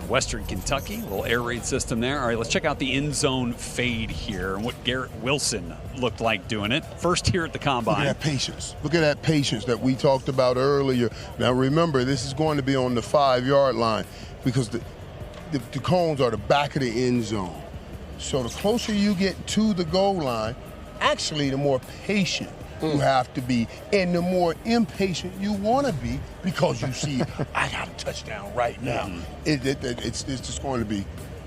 Western Kentucky, a little air raid system there. All right, let's check out the end zone fade here and what Garrett Wilson looked like doing it. First here at the Combine. Look at that patience. Look at that patience that we talked about earlier. Now remember, this is going to be on the 5-yard line because the cones are the back of the end zone. So the closer you get to the goal line, actually the more patient you have to be, and the more impatient you want to be because you see, I got a touchdown right now. It's just going to be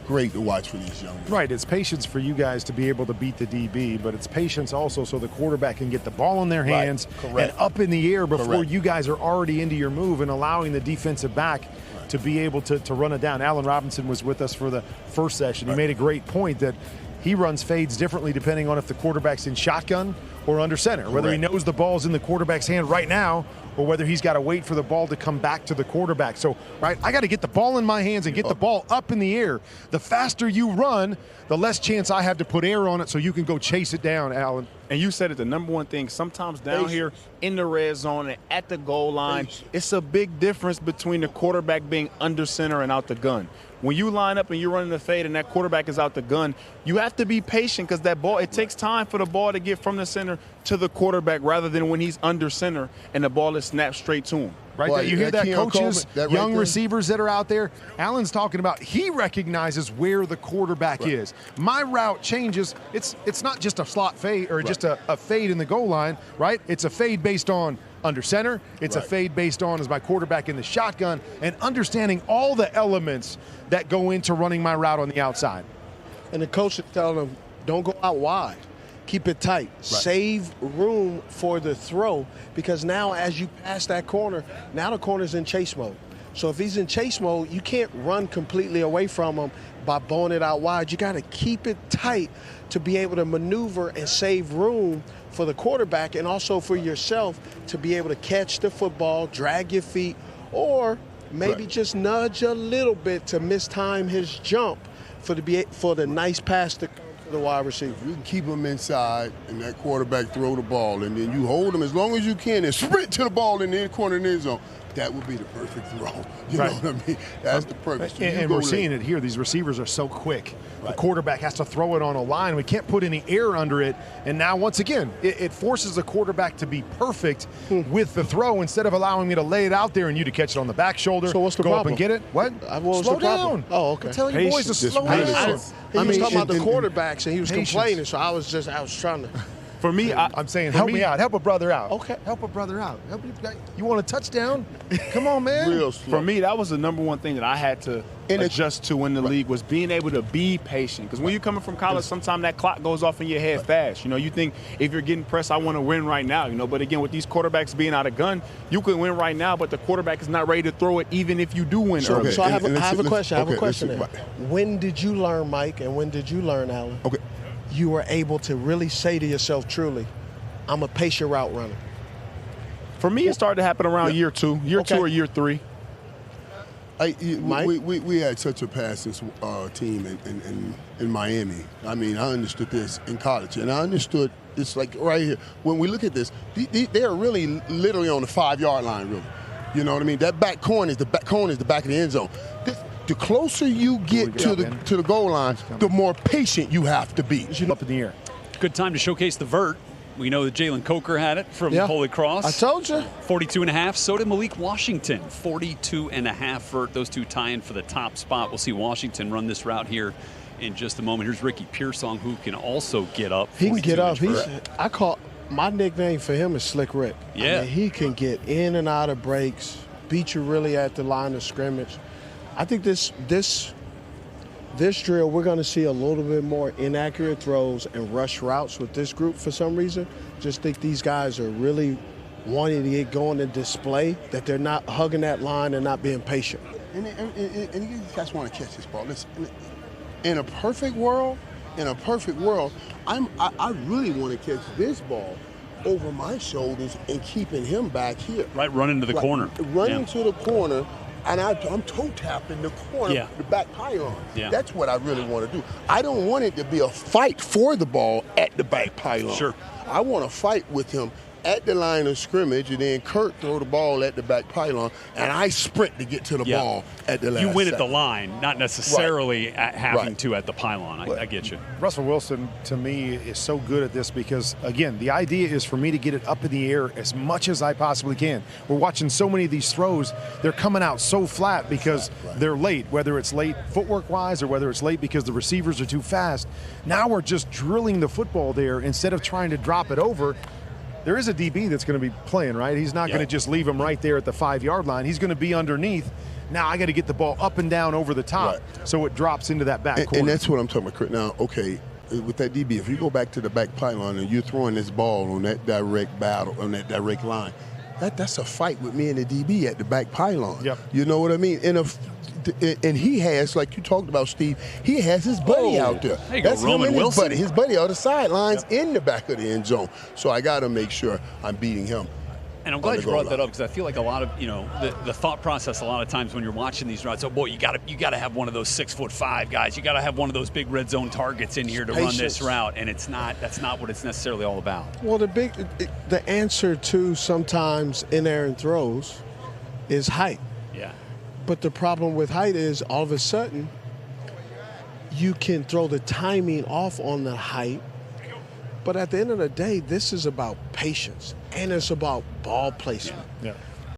great to watch for these young men. Right, it's patience for you guys to be able to beat the DB, but it's patience also so the quarterback can get the ball in their hands and up in the air before you guys are already into your move and allowing the defensive back to be able to run it down. Allen Robinson was with us for the first session. He made a great point that he runs fades differently depending on if the quarterback's in shotgun or under center, whether he knows the ball's in the quarterback's hand right now or whether he's got to wait for the ball to come back to the quarterback. So, right, I got to get the ball in my hands and get the ball up in the air. The faster you run, the less chance I have to put air on it so you can go chase it down, Allen. And you said it, the number one thing, sometimes down here in the red zone and at the goal line, it's a big difference between the quarterback being under center and out the gun. When you line up and you're running the fade and that quarterback is out the gun, you have to be patient because that ball, it takes time for the ball to get from the center to the quarterback rather than when he's under center and the ball is snapped straight to him. Right, Well, you hear that, coaches, that young there? receivers that are out there. Allen's talking about he recognizes where the quarterback is. My route changes. It's not just a slot fade or just a fade in the goal line, right? It's a fade based on under center. It's a fade based on is my quarterback in the shotgun and understanding all the elements that go into running my route on the outside. And the coach is telling them, don't go out wide. Keep it tight. Save room for the throw because now as you pass that corner, now the corner's in chase mode. So if he's in chase mode, you can't run completely away from him by blowing it out wide. You got to keep it tight to be able to maneuver and save room for the quarterback and also for yourself to be able to catch the football, drag your feet, or maybe just nudge a little bit to mistime his jump for the nice pass to the wide receiver. You can keep them inside and that quarterback throw the ball and then you hold them as long as you can and sprint to the ball in the end corner of the end zone. That would be the perfect throw. You know what I mean? That's the perfect. And we're seeing it here. These receivers are so quick. The quarterback has to throw it on a line. We can't put any air under it. And now, once again, it forces the quarterback to be perfect with the throw instead of allowing me to lay it out there and you to catch it on the back shoulder. So what's the go problem? up and get it? What? Slow down. Oh, okay. I'm telling you boys to slow down. He was talking about the quarterbacks and he was complaining, so I was trying to. For me, I'm saying help me out. Help a brother out. Okay. Help a brother out. You want a touchdown? Come on, man. Real slow. For me, that was the number one thing that I had to adjust to in the league was being able to be patient. Because when you're coming from college, sometimes that clock goes off in your head fast. You know, you think if you're getting pressed, I want to win right now. You know, but again, with these quarterbacks being out of gun, you can win right now, but the quarterback is not ready to throw it even if you do win early. So I have a question. When did you learn, Mike, and when did you learn, Allen? Okay. You were able to really say to yourself, truly, I'm a patient route runner. For me, it started to happen around year two or year three. We had such a passing team in Miami. I mean, I understood this in college, and I understood this like right here. When we look at this, they are really literally on the 5-yard line, really. You know what I mean? That back corner is the back of the end zone. The closer you get to the goal line, the more patient you have to be. Up in the air. Good time to showcase the vert. We know that Jalen Coker had it from Holy Cross. I told you. 42.5. So did Malik Washington. 42.5 vert. Those two tying for the top spot. We'll see Washington run this route here in just a moment. Here's Ricky Pearsall, who can also get up. He can get up. My nickname for him is Slick Rick. Yeah. I mean, he can get in and out of breaks, beat you really at the line of scrimmage. I think this drill, we're going to see a little bit more inaccurate throws and rush routes with this group for some reason. Just think these guys are really wanting to get going and display that they're not hugging that line and not being patient. And you guys want to catch this ball. Listen, in a perfect world, I really want to catch this ball over my shoulders and keeping him back here. Right, running to the corner. Running to the corner. And I'm toe tapping the corner, the back pylon. Yeah. That's what I really want to do. I don't want it to be a fight for the ball at the back pylon. Sure. I want to fight with him at the line of scrimmage, and then Kurt throw the ball at the back pylon, and I sprint to get to the ball at the last You win at the second. line, not necessarily having to at the pylon. I get you. Russell Wilson, to me, is so good at this because, again, the idea is for me to get it up in the air as much as I possibly can. We're watching so many of these throws. They're coming out so flat because they're late, whether it's late footwork-wise or whether it's late because the receivers are too fast. Now we're just drilling the football there instead of trying to drop it over. There is a DB that's going to be playing, right? He's not going to just leave him right there at the 5-yard line. He's going to be underneath. Now I got to get the ball up and down over the top so it drops into that back corner. And that's what I'm talking about. Now, okay, with that DB, if you go back to the back pylon and you're throwing this ball on that direct battle, on that direct line, that's a fight with me and the DB at the back pylon. Yep. You know what I mean? And he has, like you talked about, Steve, he has his buddy out there. There you go, That's Roman him and Wilson. his buddy on the sidelines in the back of the end zone. So I got to make sure I'm beating him. And I'm glad you brought that up because I feel like a lot of, the thought process a lot of times when you're watching these routes, oh boy, you got to have one of those 6'5" guys. You got to have one of those big red zone targets in here to run this route, and that's not what it's necessarily all about. Well, the answer to sometimes inerrant throws is height. Yeah. But the problem with height is all of a sudden you can throw the timing off on the height. But at the end of the day, this is about patience, and it's about ball placement. Yeah.